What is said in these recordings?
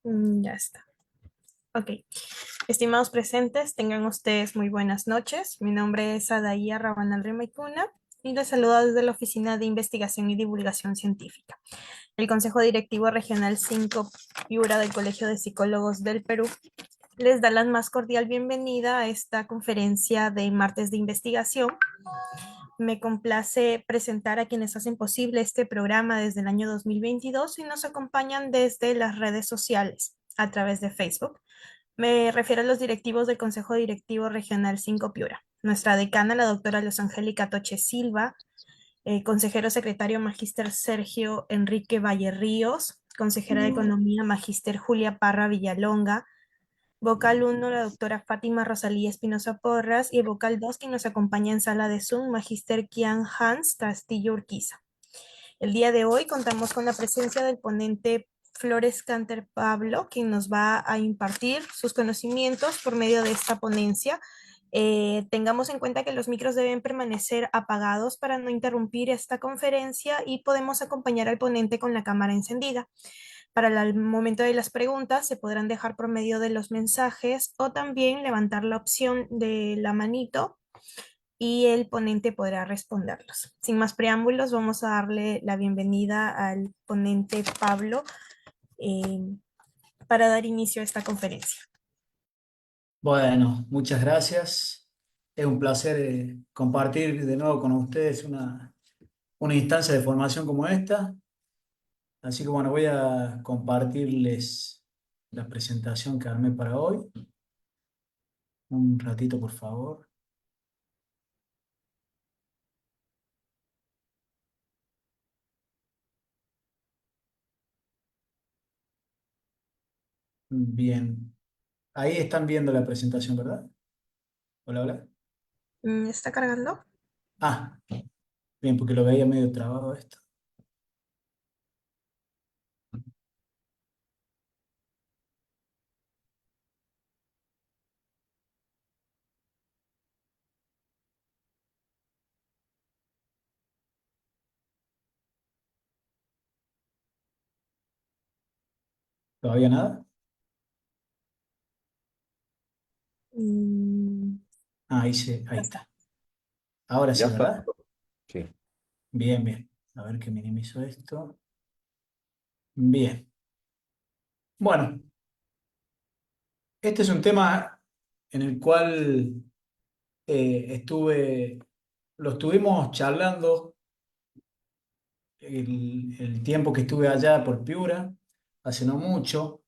Ya está. Ok. Estimados presentes, tengan ustedes muy buenas noches. Mi nombre es Adaía Rabanal Rimaicuna y les saludo desde la Oficina de Investigación y Divulgación Científica. El Consejo Directivo Regional 5 Piura del Colegio de Psicólogos del Perú les da la más cordial bienvenida a esta conferencia de martes de investigación. Me complace presentar a quienes hacen posible este programa desde el año 2022 y nos acompañan desde las redes sociales a través de Facebook. Me refiero a los directivos del Consejo Directivo Regional 5 Piura. Nuestra decana, la doctora Luz Angélica Toche Silva, consejero secretario Magíster Sergio Enrique Valle Ríos, consejera de Economía Magíster Julia Parra Villalonga, vocal 1 la doctora Fátima Rosalía Espinosa Porras y el vocal 2 quien nos acompaña en sala de Zoom, Magíster Kian Hans Castillo Urquiza. El día de hoy contamos con la presencia del ponente Flores Canter Pablo, quien nos va a impartir sus conocimientos por medio de esta ponencia. Tengamos en cuenta que los micros deben permanecer apagados para no interrumpir esta conferencia y podemos acompañar al ponente con la cámara encendida. Para el momento de las preguntas se podrán dejar por medio de los mensajes o también levantar la opción de la manito y el ponente podrá responderlos. Sin más preámbulos, vamos a darle la bienvenida al ponente Pablo eh, para dar inicio a esta conferencia. Bueno, muchas gracias. Es un placer compartir de nuevo con ustedes una instancia de formación como esta. Así que bueno, voy a compartirles la presentación que armé para hoy. Un ratito, por favor. Bien. Ahí están viendo la presentación, ¿verdad? Hola, hola. ¿Está cargando? Ah, bien, porque lo veía medio trabado esto. ¿Todavía nada? Mm, Ah, ya ahí está. está. Ahora Ya sí, está. ¿verdad? Sí. Bien, bien. A ver que minimizo esto. Bien. Bueno, este es un tema en el cual lo estuvimos charlando el tiempo que estuve allá por Piura, hace no mucho.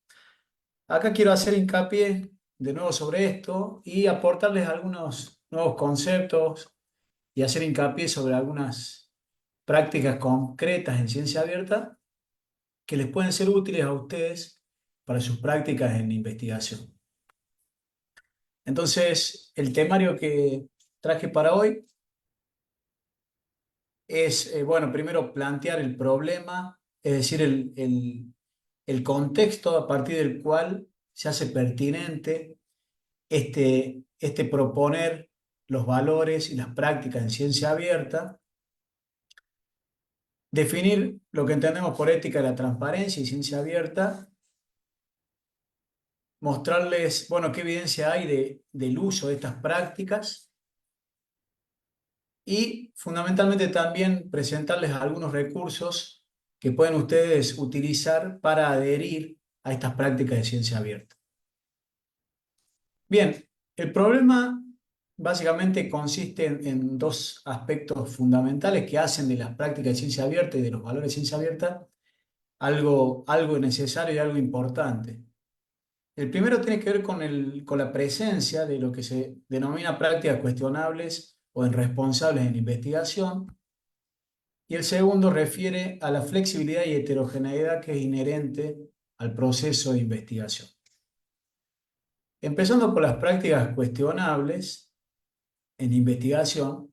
Acá quiero hacer hincapié de nuevo sobre esto y aportarles algunos nuevos conceptos y hacer hincapié sobre algunas prácticas concretas en ciencia abierta que les pueden ser útiles a ustedes para sus prácticas en investigación. Entonces, el temario que traje para hoy es, bueno, primero plantear el problema, es decir, el contexto a partir del cual se hace pertinente este proponer los valores y las prácticas en ciencia abierta, definir lo que entendemos por ética de la transparencia y ciencia abierta, mostrarles, bueno, qué evidencia hay del uso de estas prácticas y fundamentalmente también presentarles algunos recursos que pueden ustedes utilizar para adherir a estas prácticas de ciencia abierta. Bien, el problema básicamente consiste en dos aspectos fundamentales que hacen de las prácticas de ciencia abierta y de los valores de ciencia abierta algo necesario y algo importante. El primero tiene que ver con la presencia de lo que se denomina prácticas cuestionables o irresponsables en investigación, y el segundo refiere a la flexibilidad y heterogeneidad que es inherente al proceso de investigación. Empezando por las prácticas cuestionables en investigación,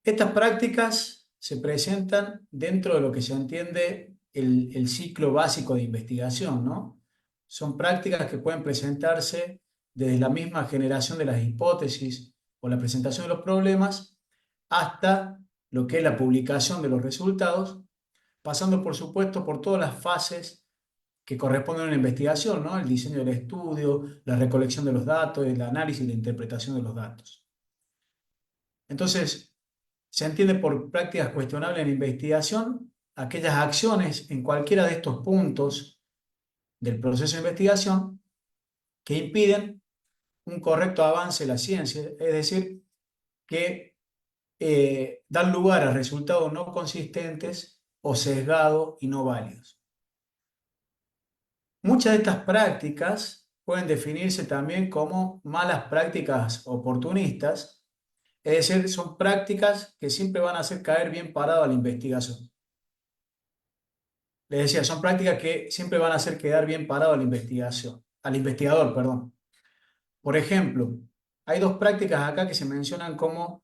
estas prácticas se presentan dentro de lo que se entiende el ciclo básico de investigación, ¿no? Son prácticas que pueden presentarse desde la misma generación de las hipótesis o la presentación de los problemas hasta lo que es la publicación de los resultados, pasando por supuesto por todas las fases que corresponden a una investigación, ¿no? El diseño del estudio, la recolección de los datos, el análisis y la interpretación de los datos. Entonces, se entiende por prácticas cuestionables en investigación aquellas acciones en cualquiera de estos puntos del proceso de investigación que impiden un correcto avance de la ciencia, es decir, que dan lugar a resultados no consistentes o sesgados y no válidos. Muchas de estas prácticas pueden definirse también como malas prácticas oportunistas, es decir, son prácticas que siempre van a hacer caer bien parado a la investigación. Les decía, son prácticas que siempre van a hacer quedar bien parado a la investigación, al investigador, perdón. Por ejemplo, hay dos prácticas acá que se mencionan como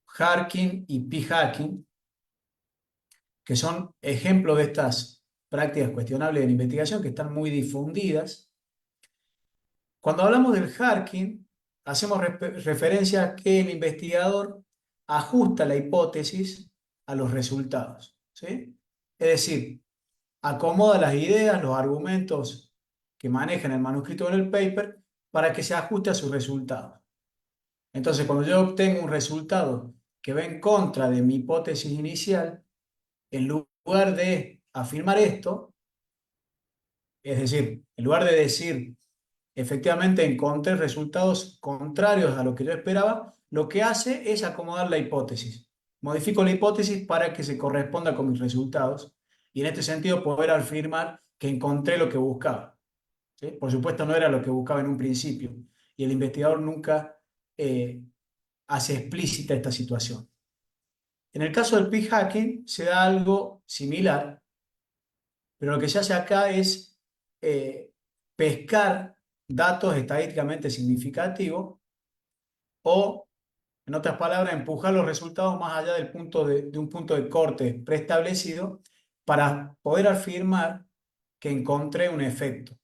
Harking y p-hacking, que son ejemplos de estas prácticas cuestionables de la investigación que están muy difundidas. Cuando hablamos del hacking, hacemos referencia a que el investigador ajusta la hipótesis a los resultados, ¿sí? Es decir, acomoda las ideas, los argumentos que maneja en el manuscrito o en el paper para que se ajuste a sus resultados. Entonces, cuando yo obtengo un resultado que va en contra de mi hipótesis inicial, en lugar de afirmar esto, es decir, en lugar de decir, efectivamente encontré resultados contrarios a lo que yo esperaba, lo que hace es acomodar la hipótesis. Modifico la hipótesis para que se corresponda con mis resultados y en este sentido poder afirmar que encontré lo que buscaba. ¿Sí? Por supuesto no era lo que buscaba en un principio y el investigador nunca hace explícita esta situación. En el caso del p-hacking se da algo similar, pero lo que se hace acá es pescar datos estadísticamente significativos o, en otras palabras, empujar los resultados más allá del punto de un punto de corte preestablecido para poder afirmar que encontré un efecto.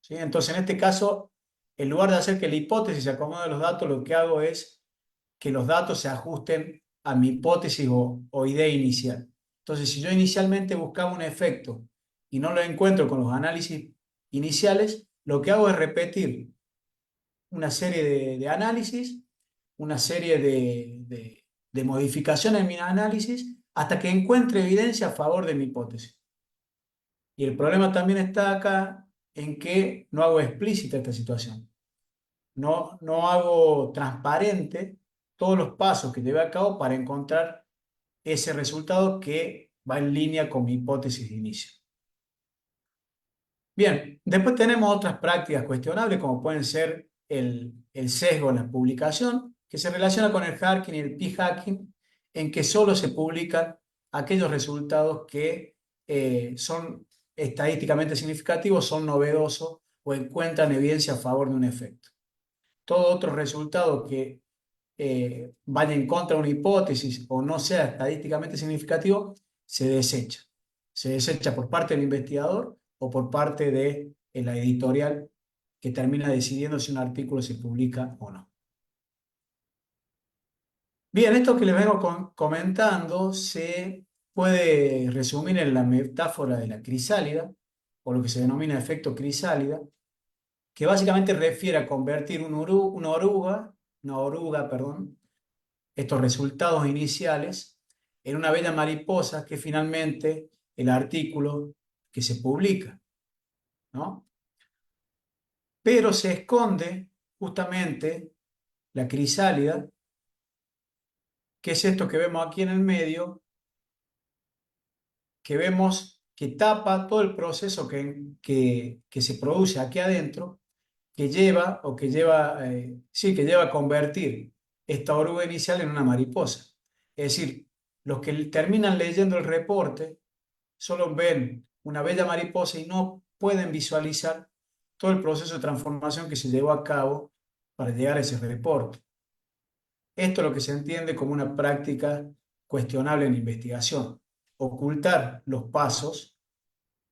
¿Sí? Entonces, en este caso, en lugar de hacer que la hipótesis se acomode a los datos, lo que hago es que los datos se ajusten a mi hipótesis o idea inicial. Entonces, si yo inicialmente buscaba un efecto y no lo encuentro con los análisis iniciales, lo que hago es repetir una serie de análisis, una serie de modificaciones en mi análisis, hasta que encuentre evidencia a favor de mi hipótesis. Y el problema también está acá en que no hago explícita esta situación. No hago transparente todos los pasos que llevé a cabo para encontrar ese resultado que va en línea con mi hipótesis de inicio. Bien, después tenemos otras prácticas cuestionables como pueden ser el sesgo en la publicación, que se relaciona con el hacking y el p-hacking, en que solo se publican aquellos resultados que son estadísticamente significativos, son novedosos o encuentran evidencia a favor de un efecto. Todo otro resultado que vaya en contra de una hipótesis o no sea estadísticamente significativo, se desecha. Se desecha por parte del investigador o por parte de la editorial que termina decidiendo si un artículo se publica o no. Bien, esto que les vengo comentando se puede resumir en la metáfora de la crisálida, o lo que se denomina efecto crisálida, que básicamente refiere a convertir una oruga, perdón, estos resultados iniciales en una bella mariposa que finalmente el artículo que se publica, ¿no? Pero se esconde justamente la crisálida, que es esto que vemos aquí en el medio, que vemos que tapa todo el proceso que se produce aquí adentro, que lleva, sí, que lleva a convertir esta oruga inicial en una mariposa. Es decir, los que terminan leyendo el reporte solo ven una bella mariposa y no pueden visualizar todo el proceso de transformación que se llevó a cabo para llegar a ese reporte. Esto es lo que se entiende como una práctica cuestionable en investigación, ocultar los pasos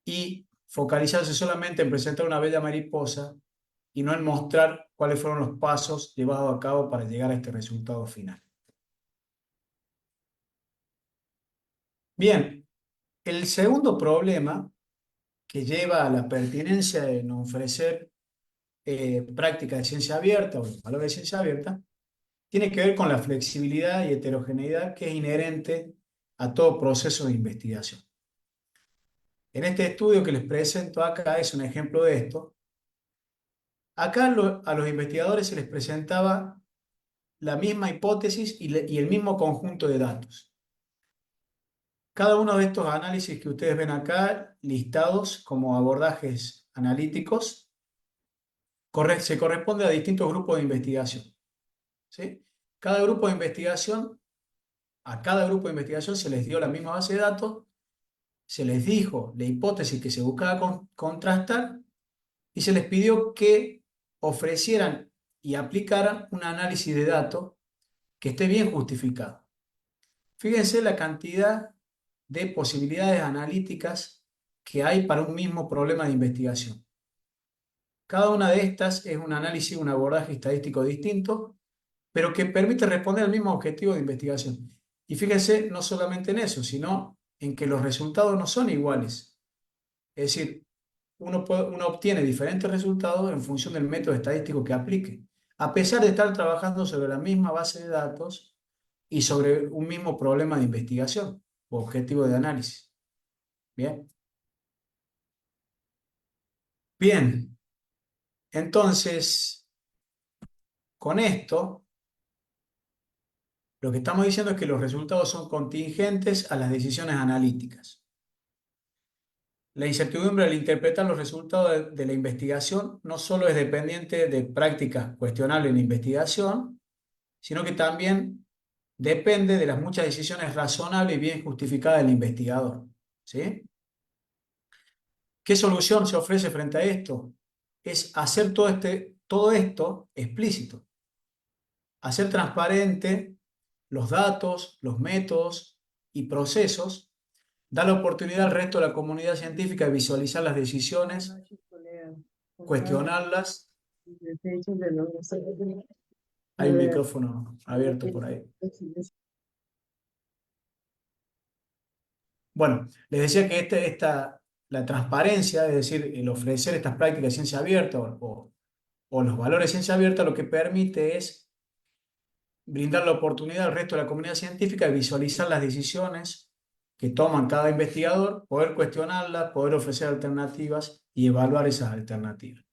y focalizarse solamente en presentar una bella mariposa y no en mostrar cuáles fueron los pasos llevados a cabo para llegar a este resultado final. Bien, el segundo problema que lleva a la pertinencia de no ofrecer prácticas de ciencia abierta o valores de ciencia abierta, tiene que ver con la flexibilidad y heterogeneidad que es inherente a todo proceso de investigación. En este estudio que les presento acá es un ejemplo de esto. Acá a los investigadores se les presentaba la misma hipótesis y el mismo conjunto de datos. Cada uno de estos análisis que ustedes ven acá, listados como abordajes analíticos, se corresponde a distintos grupos de investigación. ¿Sí? Cada grupo de investigación, a cada grupo de investigación se les dio la misma base de datos, se les dijo la hipótesis que se buscaba contrastar y se les pidió que ofrecieran y aplicaran un análisis de datos que esté bien justificado. Fíjense la cantidad de posibilidades analíticas que hay para un mismo problema de investigación. Cada una de estas es un análisis, un abordaje estadístico distinto, pero que permite responder al mismo objetivo de investigación. Y fíjense no solamente en eso, sino en que los resultados no son iguales. Es decir, uno obtiene diferentes resultados en función del método estadístico que aplique, a pesar de estar trabajando sobre la misma base de datos y sobre un mismo problema de investigación o objetivo de análisis. Bien. Bien, entonces, con esto, lo que estamos diciendo es que los resultados son contingentes a las decisiones analíticas. La incertidumbre al interpretar los resultados de la investigación no solo es dependiente de prácticas cuestionables en la investigación, sino que también depende de las muchas decisiones razonables y bien justificadas del investigador. ¿Sí? ¿Qué solución se ofrece frente a esto? Es hacer todo esto explícito, hacer transparente los datos, los métodos y procesos, da la oportunidad al resto de la comunidad científica de visualizar las decisiones, cuestionarlas. Hay un micrófono abierto por ahí. Bueno, les decía que la transparencia, es decir, el ofrecer estas prácticas de ciencia abierta o los valores de ciencia abierta, lo que permite es brindar la oportunidad al resto de la comunidad científica de visualizar las decisiones que toman cada investigador, poder cuestionarlas, poder ofrecer alternativas y evaluar esas alternativas.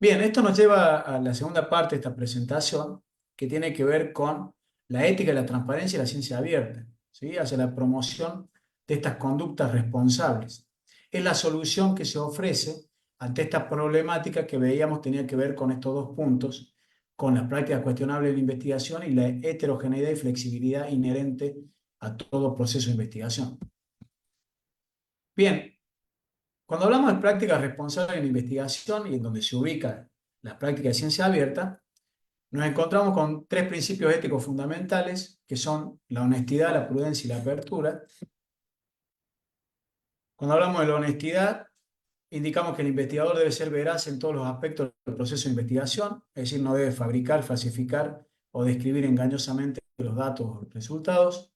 Bien, esto nos lleva a la segunda parte de esta presentación, que tiene que ver con la ética, la transparencia y la ciencia abierta, ¿sí? Hacia la promoción de estas conductas responsables. Es la solución que se ofrece ante esta problemática que veíamos tenía que ver con estos dos puntos, con las prácticas cuestionables de la investigación y la heterogeneidad y flexibilidad inherente a todo proceso de investigación. Bien, cuando hablamos de prácticas responsables en investigación y en donde se ubica la práctica de ciencia abierta, nos encontramos con tres principios éticos fundamentales, que son la honestidad, la prudencia y la apertura. Cuando hablamos de la honestidad, indicamos que el investigador debe ser veraz en todos los aspectos del proceso de investigación, es decir, no debe fabricar, falsificar o describir engañosamente los datos o resultados.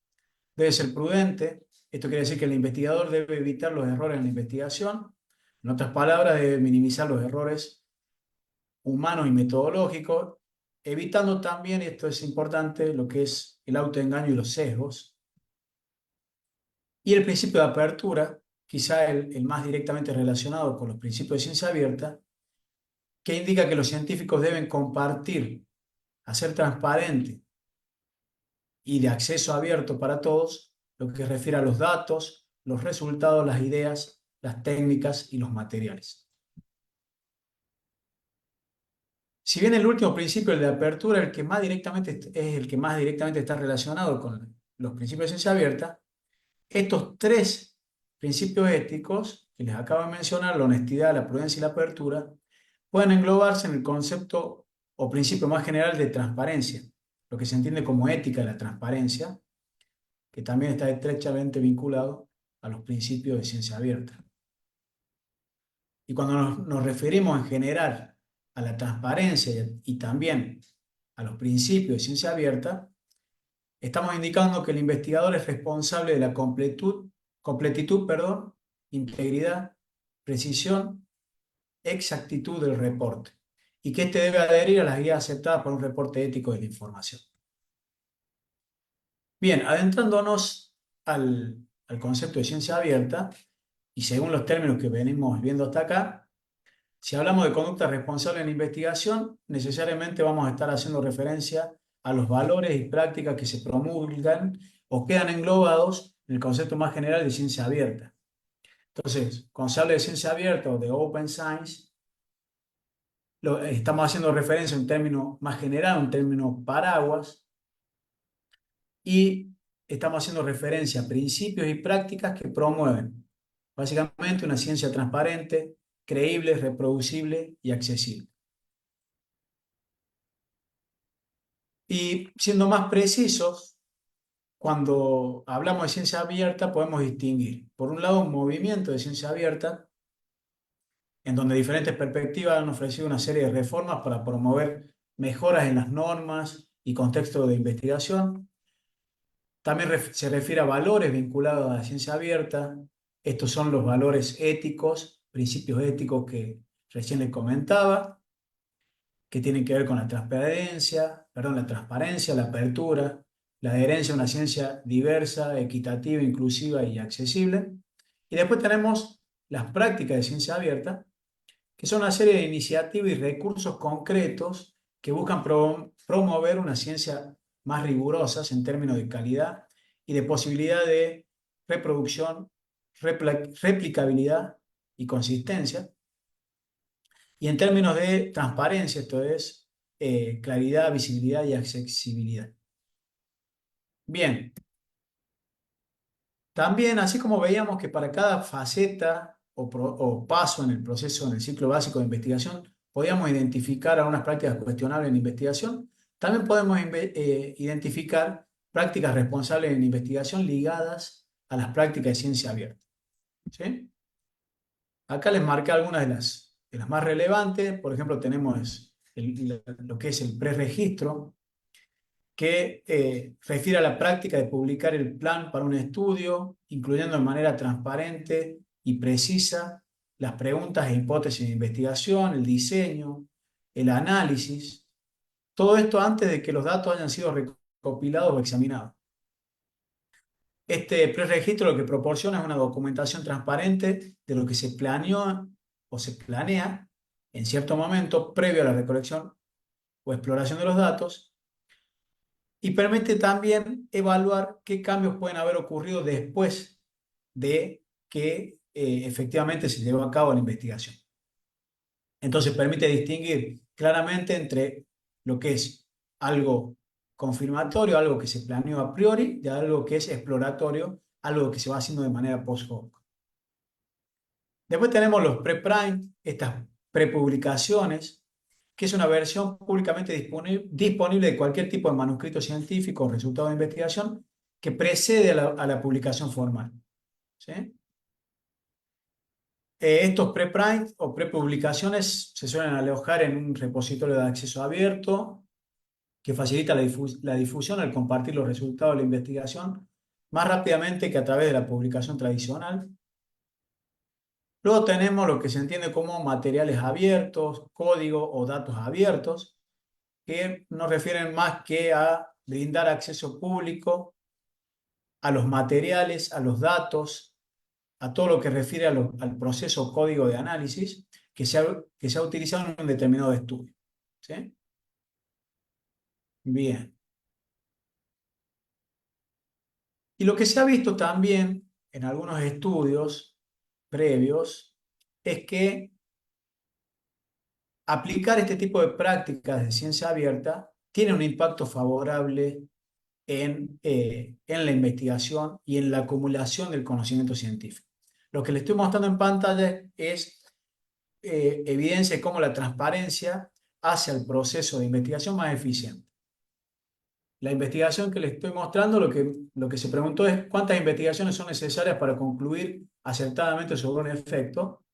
Debe ser prudente. Esto quiere decir que el investigador debe evitar los errores en la investigación. En otras palabras, debe minimizar los errores humanos y metodológicos, evitando también, y esto es importante, lo que es el autoengaño y los sesgos. Y el principio de apertura, quizá el más directamente relacionado con los principios de ciencia abierta, que indica que los científicos deben compartir, hacer transparente y de acceso abierto para todos lo que refiere a los datos, los resultados, las ideas, las técnicas y los materiales. Si bien el último principio, el de apertura, es el que más directamente está relacionado con los principios de ciencia abierta, estos tres principios éticos que les acabo de mencionar, la honestidad, la prudencia y la apertura, pueden englobarse en el concepto o principio más general de transparencia, lo que se entiende como ética de la transparencia, que también está estrechamente vinculado a los principios de ciencia abierta. Y cuando nos referimos en general a la transparencia y también a los principios de ciencia abierta, estamos indicando que el investigador es responsable de la completitud, integridad, precisión, exactitud del reporte, y que éste debe adherir a las guías aceptadas por un reporte ético de la información. Bien, adentrándonos al concepto de ciencia abierta, y según los términos que venimos viendo hasta acá, si hablamos de conducta responsable en la investigación, necesariamente vamos a estar haciendo referencia a los valores y prácticas que se promulgan o quedan englobados en el concepto más general de ciencia abierta. Entonces, cuando se habla de ciencia abierta o de Open Science, estamos haciendo referencia a un término más general, un término paraguas, y estamos haciendo referencia a principios y prácticas que promueven básicamente una ciencia transparente, creíble, reproducible y accesible. Y siendo más precisos, cuando hablamos de ciencia abierta podemos distinguir, por un lado, un movimiento de ciencia abierta, en donde diferentes perspectivas han ofrecido una serie de reformas para promover mejoras en las normas y contextos de investigación. También se refiere a valores vinculados a la ciencia abierta. Estos son los valores éticos, principios éticos que recién les comentaba, que tienen que ver con la transparencia, la apertura, la adherencia a una ciencia diversa, equitativa, inclusiva y accesible. Y después tenemos las prácticas de ciencia abierta, que son una serie de iniciativas y recursos concretos que buscan promover una ciencia más rigurosas en términos de calidad y de posibilidad de reproducción, replicabilidad y consistencia. Y en términos de transparencia, esto es claridad, visibilidad y accesibilidad. Bien, también así como veíamos que para cada faceta o paso en el proceso, en el ciclo básico de investigación, podíamos identificar algunas prácticas cuestionables en investigación, también podemos identificar prácticas responsables en investigación ligadas a las prácticas de ciencia abierta. ¿Sí? Acá les marqué algunas de las más relevantes. Por ejemplo, tenemos lo que es el preregistro, que refiere a la práctica de publicar el plan para un estudio, incluyendo de manera transparente y precisa las preguntas e hipótesis de investigación, el diseño, el análisis, todo esto antes de que los datos hayan sido recopilados o examinados. Este preregistro lo que proporciona es una documentación transparente de lo que se planeó o se planea en cierto momento previo a la recolección o exploración de los datos, y permite también evaluar qué cambios pueden haber ocurrido después de que efectivamente se llevó a cabo la investigación. Entonces permite distinguir claramente entre lo que es algo confirmatorio, algo que se planeó a priori, de algo que es exploratorio, algo que se va haciendo de manera post hoc. Después tenemos los preprint, estas prepublicaciones, que es una versión públicamente disponible de cualquier tipo de manuscrito científico o resultado de investigación que precede a la publicación formal. ¿Sí? Estos preprint o prepublicaciones se suelen alojar en un repositorio de acceso abierto que facilita la difusión al compartir los resultados de la investigación más rápidamente que a través de la publicación tradicional. Luego tenemos lo que se entiende como materiales abiertos, código o datos abiertos, que nos refieren más que a brindar acceso público a los materiales, a los datos, a todo lo que refiere al proceso código de análisis que se ha utilizado en un determinado estudio. ¿Sí? Bien. Y lo que se ha visto también en algunos estudios previos es que aplicar este tipo de prácticas de ciencia abierta tiene un impacto favorable en la investigación y en la acumulación del conocimiento científico. Lo que le estoy mostrando en pantalla es evidencia de cómo la transparencia hace al proceso de investigación más eficiente. La investigación que le estoy mostrando, lo que se preguntó es cuántas investigaciones son necesarias para concluir acertadamente sobre un efecto.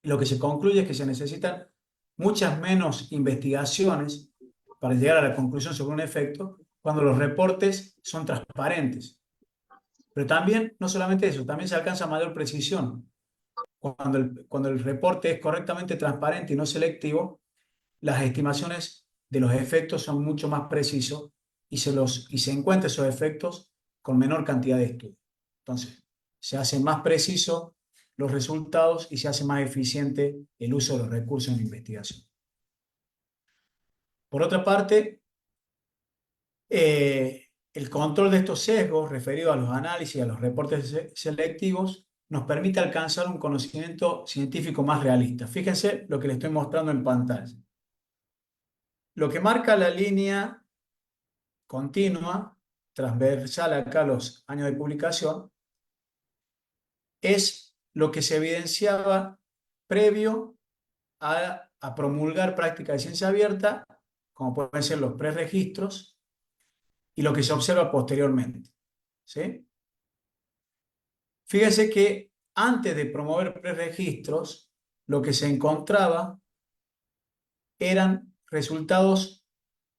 Lo que se concluye es que se necesitan muchas menos investigaciones para llegar a la conclusión sobre un efecto cuando los reportes son transparentes. Pero también, no solamente eso, también se alcanza mayor precisión, cuando el reporte es correctamente transparente y no selectivo, las estimaciones de los efectos son mucho más precisos y se encuentran esos efectos con menor cantidad de estudios. Entonces, se hacen más precisos los resultados y se hace más eficiente el uso de los recursos en investigación. Por otra parte, el control de estos sesgos referidos a los análisis y a los reportes selectivos nos permite alcanzar un conocimiento científico más realista. Fíjense lo que les estoy mostrando en pantalla. Lo que marca la línea continua, transversal acá a los años de publicación, es lo que se evidenciaba previo a promulgar prácticas de ciencia abierta, como pueden ser los preregistros, y lo que se observa posteriormente. ¿Sí? Fíjese que antes de promover preregistros, lo que se encontraba eran resultados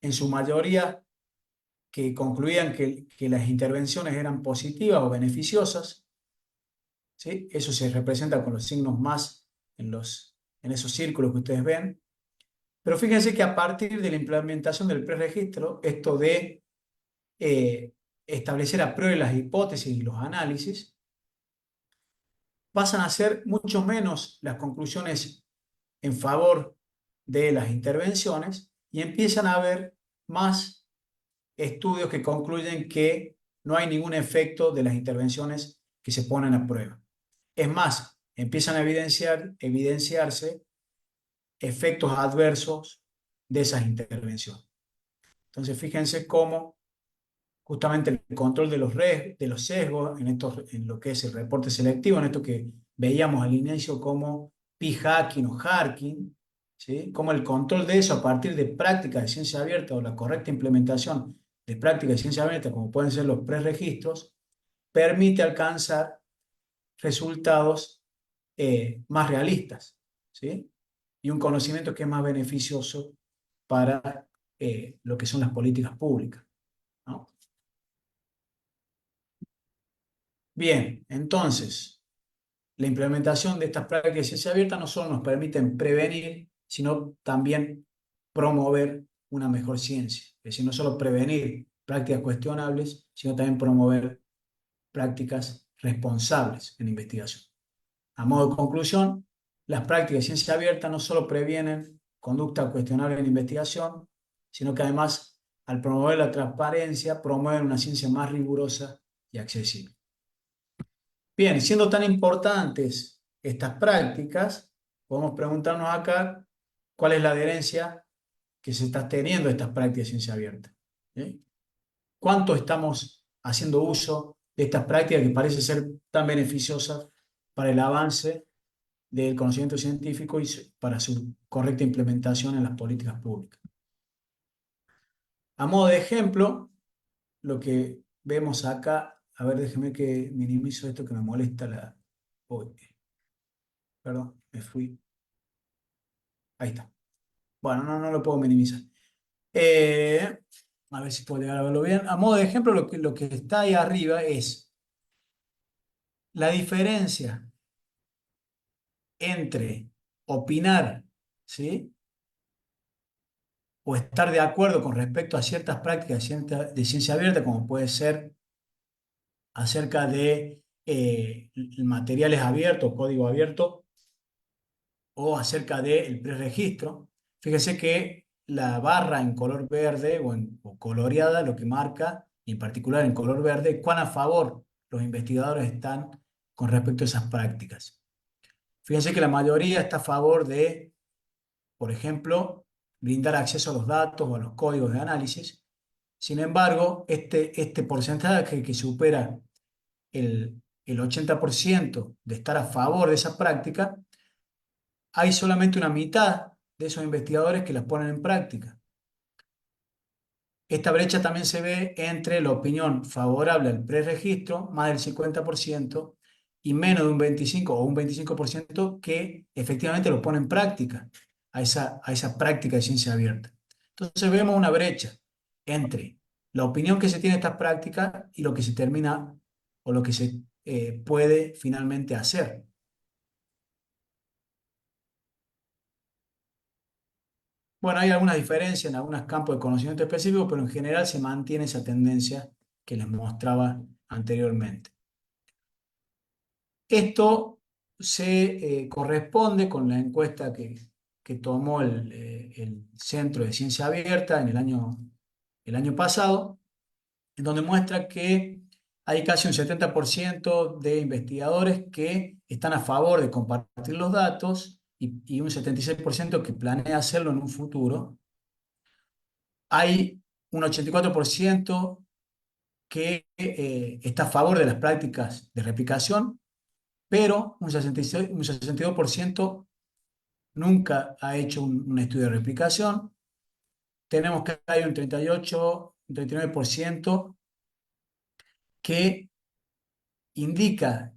en su mayoría que concluían que las intervenciones eran positivas o beneficiosas. ¿Sí? Eso se representa con los signos más en esos círculos que ustedes ven. Pero fíjense que a partir de la implementación del preregistro, esto de establecer a prueba las hipótesis y los análisis, pasan a ser mucho menos las conclusiones en favor de las intervenciones y empiezan a haber más estudios que concluyen que no hay ningún efecto de las intervenciones que se ponen a prueba. Es más, empiezan a evidenciarse efectos adversos de esas intervenciones. Entonces, fíjense cómo justamente el control de los sesgos en lo que es el reporte selectivo, en esto que veíamos al inicio como p-hacking o harking, ¿sí? Como el control de eso a partir de prácticas de ciencia abierta o la correcta implementación de prácticas de ciencia abierta, como pueden ser los preregistros, permite alcanzar resultados más realistas, ¿sí? Y un conocimiento que es más beneficioso para lo que son las políticas públicas, ¿no? Bien, entonces, la implementación de estas prácticas de ciencia abierta no solo nos permiten prevenir, sino también promover una mejor ciencia. Es decir, no solo prevenir prácticas cuestionables, sino también promover prácticas responsables en investigación. A modo de conclusión, las prácticas de ciencia abierta no solo previenen conducta cuestionable en investigación, sino que además, al promover la transparencia, promueven una ciencia más rigurosa y accesible. Bien, siendo tan importantes estas prácticas, podemos preguntarnos acá cuál es la adherencia que se está teniendo de estas prácticas de ciencia abierta. ¿Sí? ¿Cuánto estamos haciendo uso de estas prácticas que parecen ser tan beneficiosas para el avance del conocimiento científico y para su correcta implementación en las políticas públicas? A modo de ejemplo, lo que vemos acá, a ver, déjeme que minimizo esto que me molesta Uy, perdón, me fui. Ahí está. Bueno, no lo puedo minimizar. Eh, a ver si puedo llegar a verlo bien. A modo de ejemplo, lo que está ahí arriba es la diferencia entre opinar, ¿sí? O estar de acuerdo con respecto a ciertas prácticas de ciencia abierta, como puede ser acerca de materiales abiertos, código abierto, o acerca del preregistro. Fíjese que la barra en color verde o coloreada lo que marca, y en particular en color verde, cuán a favor los investigadores están con respecto a esas prácticas. Fíjense que la mayoría está a favor de, por ejemplo, brindar acceso a los datos o a los códigos de análisis. Sin embargo, este porcentaje que supera el 80% de estar a favor de esa práctica, hay solamente una mitad de esos investigadores que las ponen en práctica. Esta brecha también se ve entre la opinión favorable al preregistro, más del 50%, y menos de un 25 o un 25% que efectivamente lo pone en práctica, a esa práctica de ciencia abierta. Entonces vemos una brecha entre la opinión que se tiene de estas prácticas y lo que se termina o lo que se puede finalmente hacer. Bueno, hay algunas diferencias en algunos campos de conocimiento específicos, pero en general se mantiene esa tendencia que les mostraba anteriormente. Esto se corresponde con la encuesta que tomó el Centro de Ciencia Abierta en el año pasado, en donde muestra que hay casi un 70% de investigadores que están a favor de compartir los datos y un 76% que planea hacerlo en un futuro. Hay un 84% que está a favor de las prácticas de replicación, pero un 62% nunca ha hecho un estudio de replicación. Tenemos que hay un 38, un 39% que indica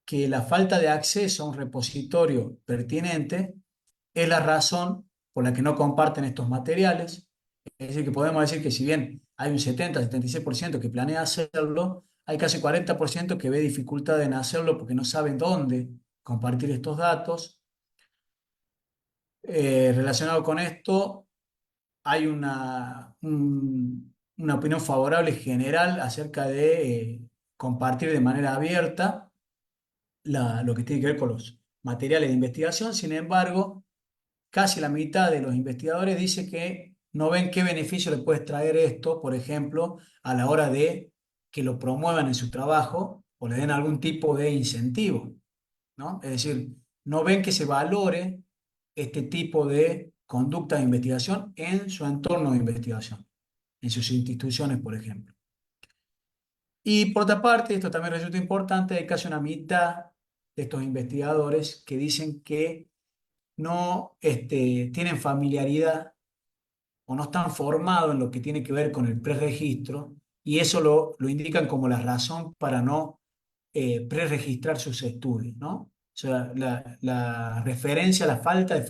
que la falta de acceso a un repositorio pertinente es la razón por la que no comparten estos materiales. Es decir, que podemos decir que si bien hay un 70-76% que planea hacerlo, hay casi 40% que ve dificultad en hacerlo porque no saben dónde compartir estos datos. Relacionado con esto, hay una opinión favorable general acerca de compartir de manera abierta lo que tiene que ver con los materiales de investigación. Sin embargo, casi la mitad de los investigadores dice que no ven qué beneficio le puede traer esto, por ejemplo, a la hora de que lo promuevan en su trabajo o le den algún tipo de incentivo, ¿no? Es decir, no ven que se valore este tipo de conducta de investigación en su entorno de investigación, en sus instituciones, por ejemplo. Y por otra parte, esto también resulta importante, hay casi una mitad de estos investigadores que dicen que no tienen familiaridad o no están formados en lo que tiene que ver con el preregistro, y eso lo indican como la razón para no preregistrar sus estudios, ¿no? O sea, la referencia a la falta de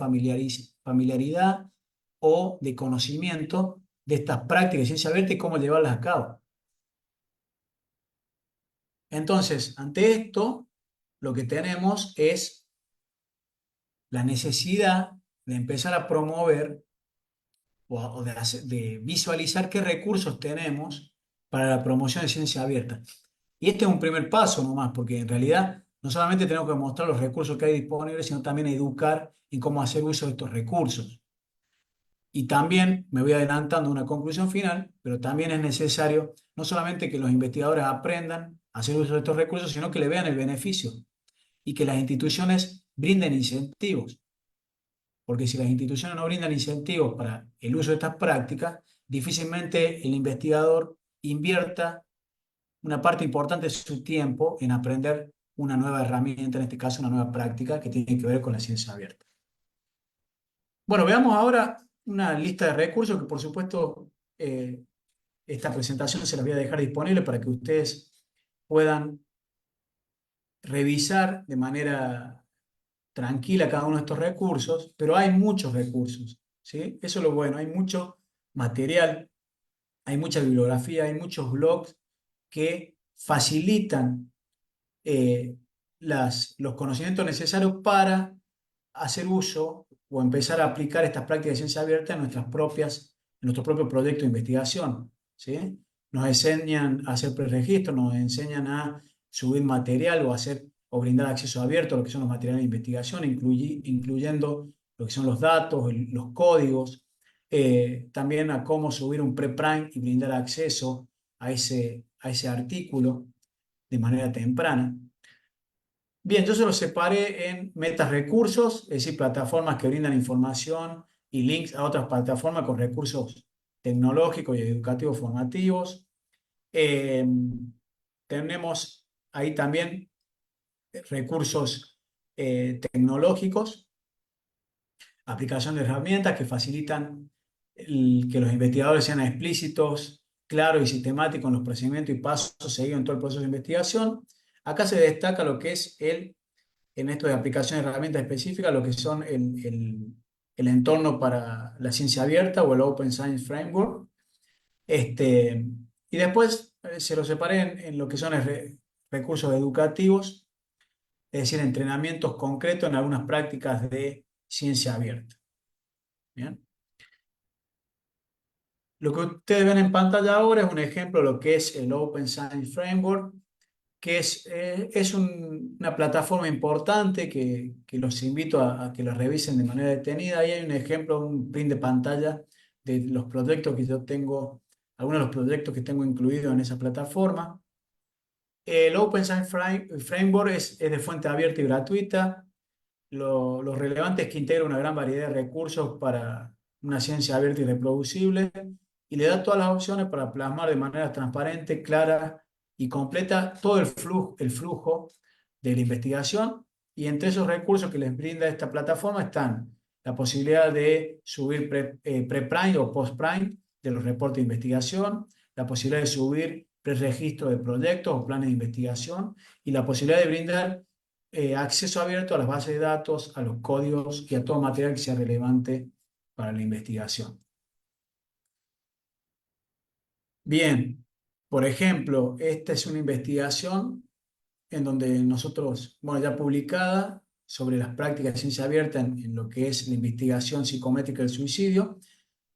familiaridad o de conocimiento de estas prácticas de ciencia abierta y cómo llevarlas a cabo. Entonces, ante esto, lo que tenemos es la necesidad de empezar a promover o de visualizar qué recursos tenemos para la promoción de ciencia abierta. Y este es un primer paso nomás, porque en realidad no solamente tenemos que mostrar los recursos que hay disponibles, sino también educar en cómo hacer uso de estos recursos. Y también me voy adelantando a una conclusión final, pero también es necesario no solamente que los investigadores aprendan a hacer uso de estos recursos, sino que le vean el beneficio y que las instituciones brinden incentivos. Porque si las instituciones no brindan incentivos para el uso de estas prácticas, difícilmente el investigador invierta una parte importante de su tiempo en aprender una nueva herramienta, en este caso una nueva práctica que tiene que ver con la ciencia abierta. Bueno, veamos ahora una lista de recursos que por supuesto esta presentación se las voy a dejar disponible para que ustedes puedan revisar de manera tranquila cada uno de estos recursos, pero hay muchos recursos, ¿sí? Eso es lo bueno, hay mucho material, hay mucha bibliografía, hay muchos blogs que facilitan los conocimientos necesarios para hacer uso o empezar a aplicar estas prácticas de ciencia abierta en nuestro propio proyecto de investigación, ¿sí? Nos enseñan a hacer preregistro, nos enseñan a subir material o brindar acceso abierto a lo que son los materiales de investigación, incluyendo lo que son los datos, los códigos, también a cómo subir un preprint y brindar acceso a ese artículo de manera temprana. Bien, yo se los separé en metas recursos, es decir, plataformas que brindan información y links a otras plataformas con recursos tecnológicos y educativos formativos. Eh, tenemos ahí también recursos tecnológicos, aplicación de herramientas que facilitan que los investigadores sean explícitos, claros y sistemáticos en los procedimientos y pasos seguidos en todo el proceso de investigación. Acá se destaca lo que es en esto de aplicación de herramientas específicas, lo que son el entorno para la ciencia abierta o el Open Science Framework. Y después se lo separé en lo que son recursos educativos, es decir, entrenamientos concretos en algunas prácticas de ciencia abierta. ¿Bien? Lo que ustedes ven en pantalla ahora es un ejemplo de lo que es el Open Science Framework, que es una plataforma importante que los invito a que la revisen de manera detenida. Ahí hay un ejemplo, un print de pantalla de los proyectos que yo tengo, algunos de los proyectos que tengo incluidos en esa plataforma. El Open Science Framework es de fuente abierta y gratuita. Lo relevante es que integra una gran variedad de recursos para una ciencia abierta y reproducible y le da todas las opciones para plasmar de manera transparente, clara y completa todo el flujo de la investigación. Y entre esos recursos que les brinda esta plataforma están la posibilidad de subir preprint o postprint de los reportes de investigación, la posibilidad de subir preregistro de proyectos o planes de investigación y la posibilidad de brindar acceso abierto a las bases de datos, a los códigos y a todo material que sea relevante para la investigación. Bien, por ejemplo, esta es una investigación en donde nosotros, bueno, ya publicada sobre las prácticas de ciencia abierta en lo que es la investigación psicométrica del suicidio.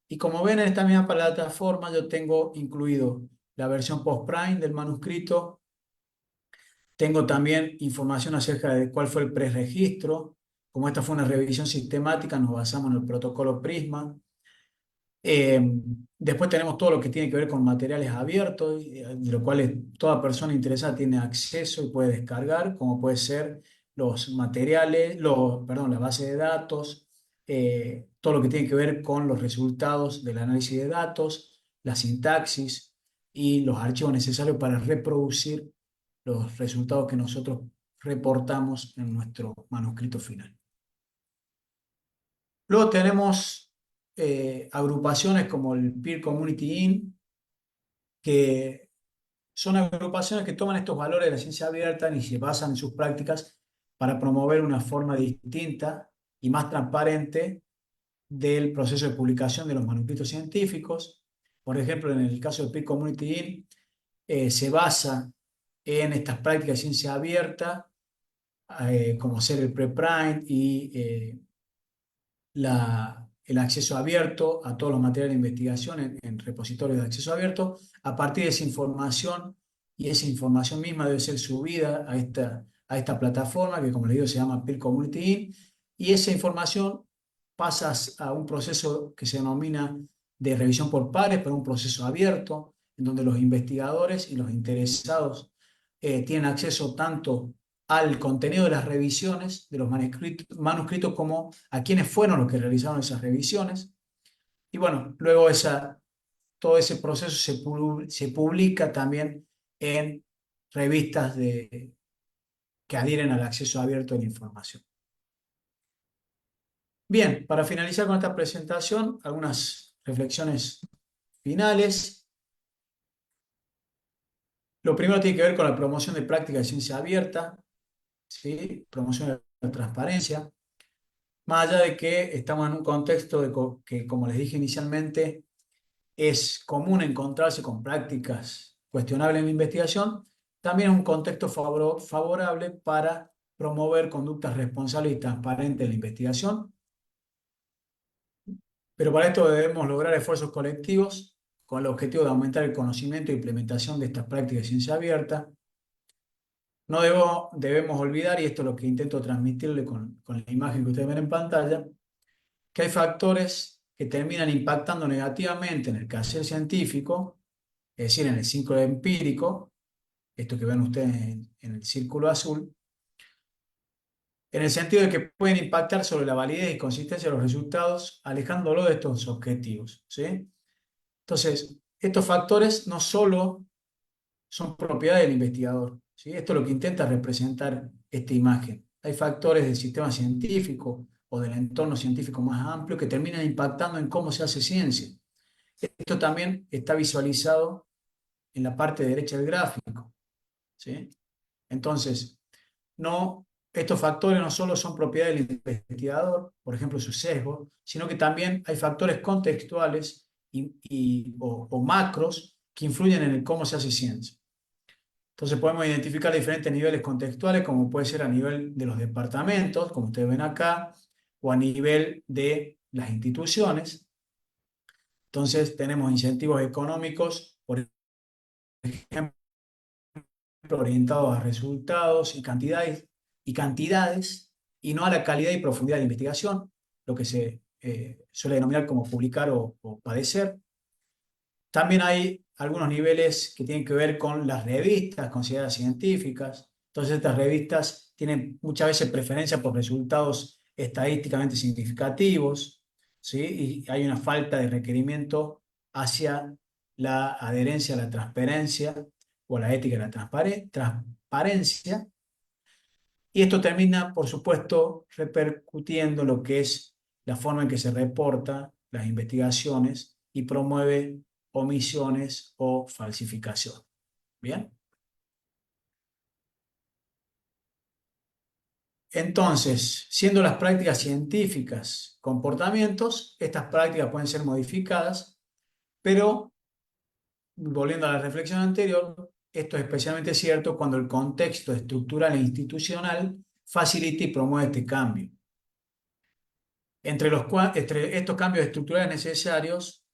Y como ven en esta misma plataforma, yo tengo incluido la versión post-prime del manuscrito. Tengo también información acerca de cuál fue el preregistro. Como esta fue una revisión sistemática, nos basamos en el protocolo Prisma. Eh, Después tenemos todo lo que tiene que ver con materiales abiertos, de los cuales toda persona interesada tiene acceso y puede descargar, como puede ser los materiales, perdón, la base de datos, todo lo que tiene que ver con los resultados del análisis de datos, la sintaxis y los archivos necesarios para reproducir los resultados que nosotros reportamos en nuestro manuscrito final. Luego tenemos agrupaciones como el Peer Community In, que son agrupaciones que toman estos valores de la ciencia abierta y se basan en sus prácticas para promover una forma distinta y más transparente del proceso de publicación de los manuscritos científicos. Por ejemplo, en el caso del Peer Community In, se basa en estas prácticas de ciencia abierta, como ser el preprint y el acceso abierto a todos los materiales de investigación en repositorios de acceso abierto. A partir de esa información, y esa información misma debe ser subida a esta plataforma que, como les digo, se llama Peer Community In, y esa información pasa a un proceso que se denomina de revisión por pares, pero un proceso abierto, en donde los investigadores y los interesados tienen acceso tanto al contenido de las revisiones de los manuscritos como a quiénes fueron los que realizaron esas revisiones. Y bueno, luego todo ese proceso se publica también en revistas que adhieren al acceso abierto de la información. Bien, para finalizar con esta presentación, algunas reflexiones finales. Lo primero tiene que ver con la promoción de prácticas de ciencia abierta, ¿sí? Promoción de la transparencia. Más allá de que estamos en un contexto que, como les dije inicialmente, es común encontrarse con prácticas cuestionables en la investigación, también es un contexto favorable para promover conductas responsables y transparentes en la investigación. Pero para esto debemos lograr esfuerzos colectivos con el objetivo de aumentar el conocimiento e implementación de estas prácticas de ciencia abierta. No debemos olvidar, y esto es lo que intento transmitirle con la imagen que ustedes ven en pantalla, que hay factores que terminan impactando negativamente en el quehacer científico, es decir, en el ciclo empírico, esto que ven ustedes en el círculo azul, en el sentido de que pueden impactar sobre la validez y consistencia de los resultados, alejándolo de estos objetivos, ¿sí? Entonces, estos factores no solo son propiedad del investigador, ¿sí? Esto es lo que intenta representar esta imagen. Hay factores del sistema científico o del entorno científico más amplio que terminan impactando en cómo se hace ciencia. Esto también está visualizado en la parte derecha del gráfico, ¿sí? Entonces, estos factores no solo son propiedad del investigador, por ejemplo, su sesgo, sino que también hay factores contextuales o macros que influyen en el cómo se hace ciencia. Entonces podemos identificar diferentes niveles contextuales, como puede ser a nivel de los departamentos, como ustedes ven acá, o a nivel de las instituciones. Entonces tenemos incentivos económicos, por ejemplo, orientados a resultados y cantidades, y no a la calidad y profundidad de investigación, lo que se suele denominar como publicar o padecer. También hay algunos niveles que tienen que ver con las revistas consideradas científicas. Entonces, estas revistas tienen muchas veces preferencia por resultados estadísticamente significativos, ¿sí? Y hay una falta de requerimiento hacia la adherencia a la transparencia o la ética de la transparencia. Y esto termina, por supuesto, repercutiendo en lo que es la forma en que se reporta las investigaciones y promueve omisiones o falsificación. Bien. Entonces, siendo las prácticas científicas comportamientos, estas prácticas pueden ser modificadas, pero volviendo a la reflexión anterior, esto es especialmente cierto cuando el contexto estructural e institucional facilita y promueve este cambio. Entre estos cambios estructurales necesarios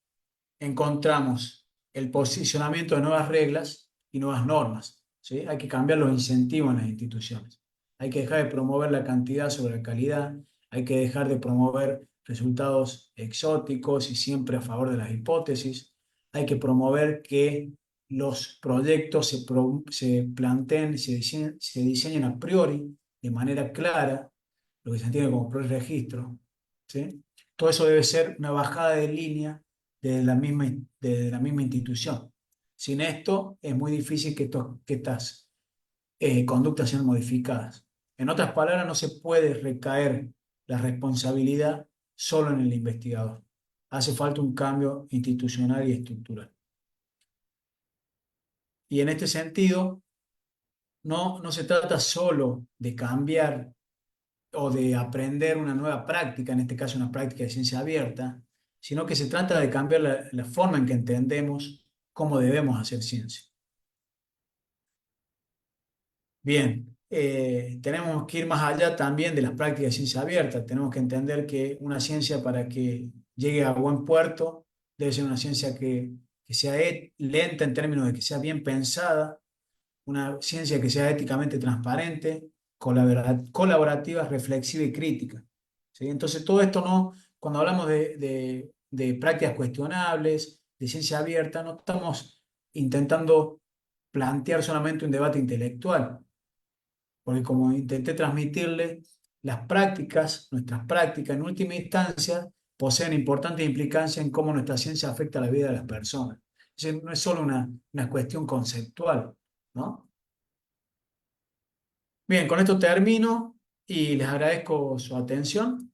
encontramos el posicionamiento de nuevas reglas y nuevas normas, ¿sí? Hay que cambiar los incentivos en las instituciones. Hay que dejar de promover la cantidad sobre la calidad. Hay que dejar de promover resultados exóticos y siempre a favor de las hipótesis. Hay que promover que los proyectos se planteen, se diseñen a priori de manera clara, lo que se entiende como pre-registro, ¿sí? Todo eso debe ser una bajada de línea de la misma institución. Sin esto es muy difícil que estas conductas sean modificadas. En otras palabras, no se puede recaer la responsabilidad solo en el investigador. Hace falta un cambio institucional y estructural. Y en este sentido, no se trata solo de cambiar o de aprender una nueva práctica, en este caso una práctica de ciencia abierta, sino que se trata de cambiar la forma en que entendemos cómo debemos hacer ciencia. Bien, tenemos que ir más allá también de las prácticas de ciencia abierta. Tenemos que entender que una ciencia, para que llegue a buen puerto, debe ser una ciencia que sea lenta en términos de que sea bien pensada, una ciencia que sea éticamente transparente, colaborativa, reflexiva y crítica, ¿sí? Entonces, todo esto no, cuando hablamos de prácticas cuestionables, de ciencia abierta, no estamos intentando plantear solamente un debate intelectual, porque como intenté transmitirle, las prácticas, nuestras prácticas, en última instancia, poseen importantes implicancias en cómo nuestra ciencia afecta a la vida de las personas. Es decir, no es solo una cuestión conceptual, ¿no? Bien, con esto termino y les agradezco su atención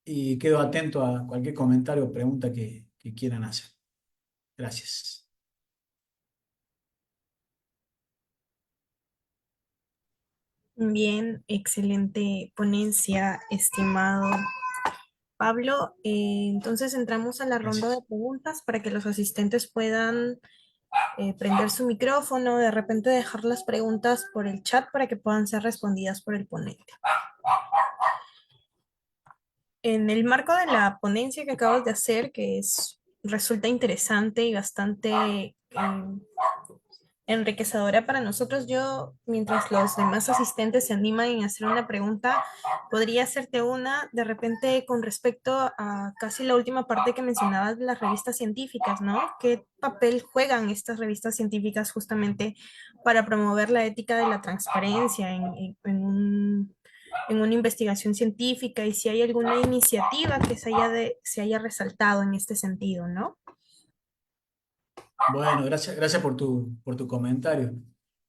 y quedo atento a cualquier comentario o pregunta que quieran hacer. Gracias. Bien, excelente ponencia, estimado Pablo. Entonces entramos a la ronda de Gracias. preguntas para que los asistentes puedan prender su micrófono, de repente dejar las preguntas por el chat para que puedan ser respondidas por el ponente. En el marco de la ponencia que acabas de hacer, resulta interesante y bastante enriquecedora para nosotros, yo, mientras los demás asistentes se animan en hacer una pregunta, podría hacerte una de repente con respecto a casi la última parte que mencionabas de las revistas científicas, ¿no? ¿Qué papel juegan estas revistas científicas justamente para promover la ética de la transparencia en una investigación científica y si hay alguna iniciativa que se haya resaltado en este sentido, ¿no? Bueno, gracias por tu comentario.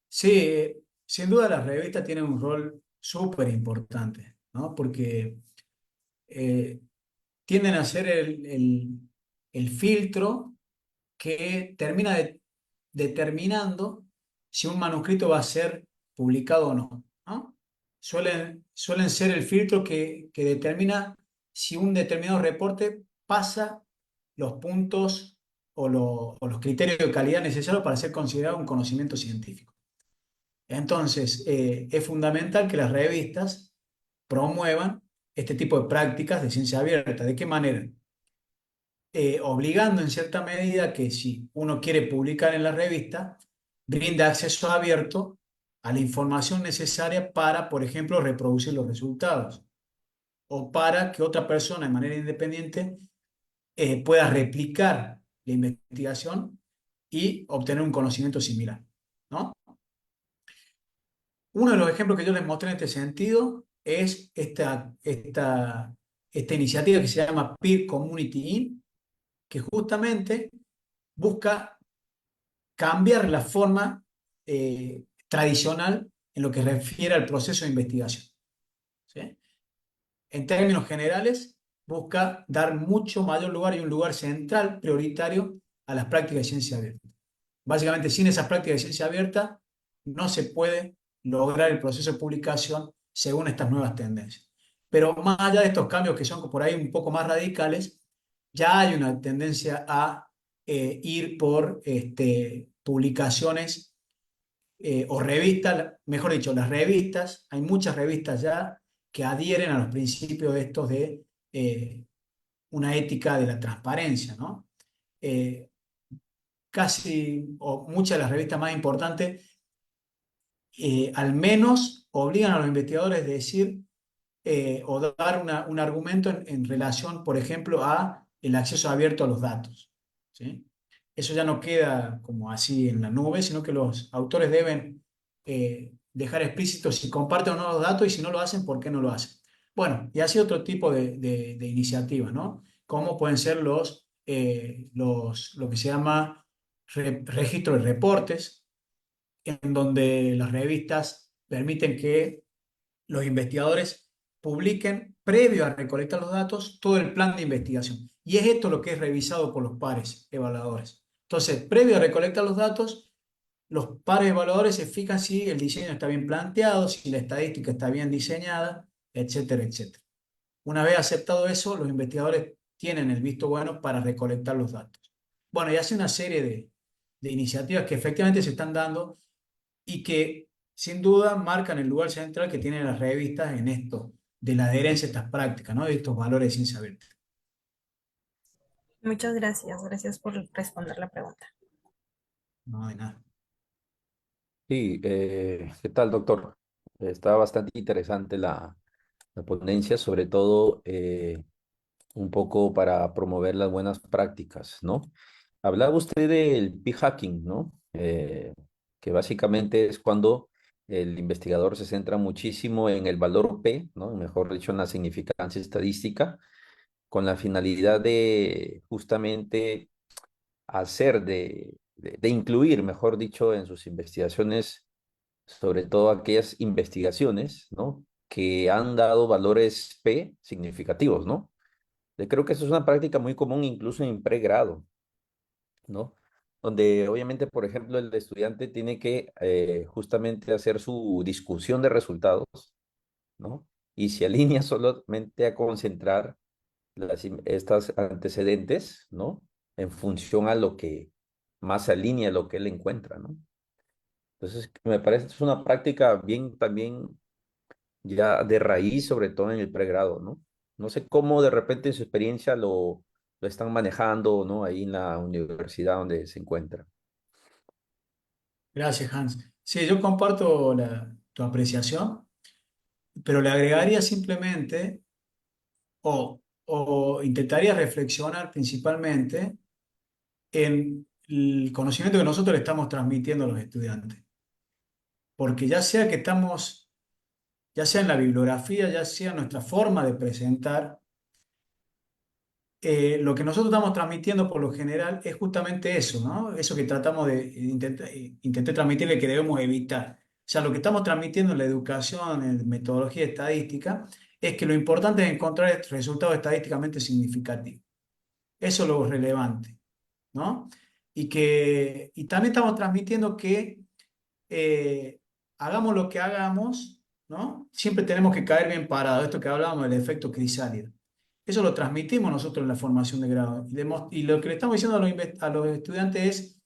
Sí, sin duda las revistas tienen un rol súper importante, ¿no? Porque eh, tienden a ser el filtro que termina determinando si un manuscrito va a ser publicado o no, ¿no? Suelen ser el filtro que determina si un determinado reporte pasa los puntos o los criterios de calidad necesarios para ser considerado un conocimiento científico. Entonces, es fundamental que las revistas promuevan este tipo de prácticas de ciencia abierta. ¿De qué manera? obligando en cierta medida que si uno quiere publicar en la revista, brinda acceso abierto a la información necesaria para, por ejemplo, reproducir los resultados o para que otra persona de manera independiente pueda replicar la investigación y obtener un conocimiento similar, ¿no? Uno de los ejemplos que yo les mostré en este sentido es esta iniciativa que se llama Peer Community In, que justamente busca cambiar la forma tradicional en lo que refiere al proceso de investigación. ¿Sí? En términos generales, busca dar mucho mayor lugar y un lugar central, prioritario, a las prácticas de ciencia abierta. Básicamente, sin esas prácticas de ciencia abierta, no se puede lograr el proceso de publicación según estas nuevas tendencias. Pero más allá de estos cambios que son por ahí un poco más radicales, ya hay una tendencia a ir por publicaciones o revistas, mejor dicho, las revistas, hay muchas revistas ya que adhieren a los principios de estos de una ética de la transparencia, ¿no? Casi, o muchas de las revistas más importantes, al menos obligan a los investigadores a decir o dar un argumento en relación, por ejemplo, a el acceso abierto a los datos, ¿sí? Eso ya no queda como así en la nube, sino que los autores deben dejar explícito si comparten o no los datos y si no lo hacen, por qué no lo hacen. Bueno, y así otro tipo de iniciativas, ¿no? Como pueden ser lo que se llama registro de reportes, en donde las revistas permiten que los investigadores publiquen, previo a recolectar los datos, todo el plan de investigación. Y es esto lo que es revisado por los pares evaluadores. Entonces, previo a recolectar los datos, los pares evaluadores se fijan si el diseño está bien planteado, si la estadística está bien diseñada, etcétera, etcétera. Una vez aceptado eso, los investigadores tienen el visto bueno para recolectar los datos. Bueno, y hace una serie de iniciativas que efectivamente se están dando y que sin duda marcan el lugar central que tienen las revistas en esto, de la adherencia a estas prácticas, ¿no? De estos valores de ciencia abierta. Muchas gracias. Gracias por responder la pregunta. No, de nada. Sí, ¿qué tal, doctor? Está bastante interesante la ponencia, sobre todo un poco para promover las buenas prácticas, ¿no? Hablaba usted del p-hacking, ¿no? Que básicamente es cuando el investigador se centra muchísimo en el valor P, ¿no? Mejor dicho, en la significancia estadística, con la finalidad de justamente hacer de incluir, mejor dicho, en sus investigaciones, sobre todo aquellas investigaciones, ¿no? Que han dado valores P significativos, ¿no? Yo creo que eso es una práctica muy común incluso en pregrado, ¿no? Donde obviamente, por ejemplo, el estudiante tiene que justamente hacer su discusión de resultados, ¿no? Y se alinea solamente a concentrar estas antecedentes, ¿no? En función a lo que más se alinea a lo que él encuentra, ¿no? Entonces, me parece que es una práctica bien también ya de raíz, sobre todo en el pregrado, ¿no? No sé cómo de repente en su experiencia lo están manejando, ¿no? Ahí en la universidad donde se encuentra. Gracias, Hans. Sí, yo comparto tu apreciación, pero le agregaría simplemente, o intentaría reflexionar principalmente en el conocimiento que nosotros le estamos transmitiendo a los estudiantes. Porque ya sea que estamos, ya sea en la bibliografía, ya sea en nuestra forma de presentar, lo que nosotros estamos transmitiendo por lo general es justamente eso, ¿no? Eso que tratamos de intentar transmitirle que debemos evitar. O sea, lo que estamos transmitiendo en la educación, en metodología estadística, es que lo importante es encontrar resultados estadísticamente significativos. Eso es lo relevante, ¿no? Y también estamos transmitiendo que eh, hagamos lo que hagamos, ¿no? Siempre tenemos que caer bien parados. Esto que hablábamos del efecto crisálida. Eso lo transmitimos nosotros en la formación de grado. Y lo que le estamos diciendo a los estudiantes es,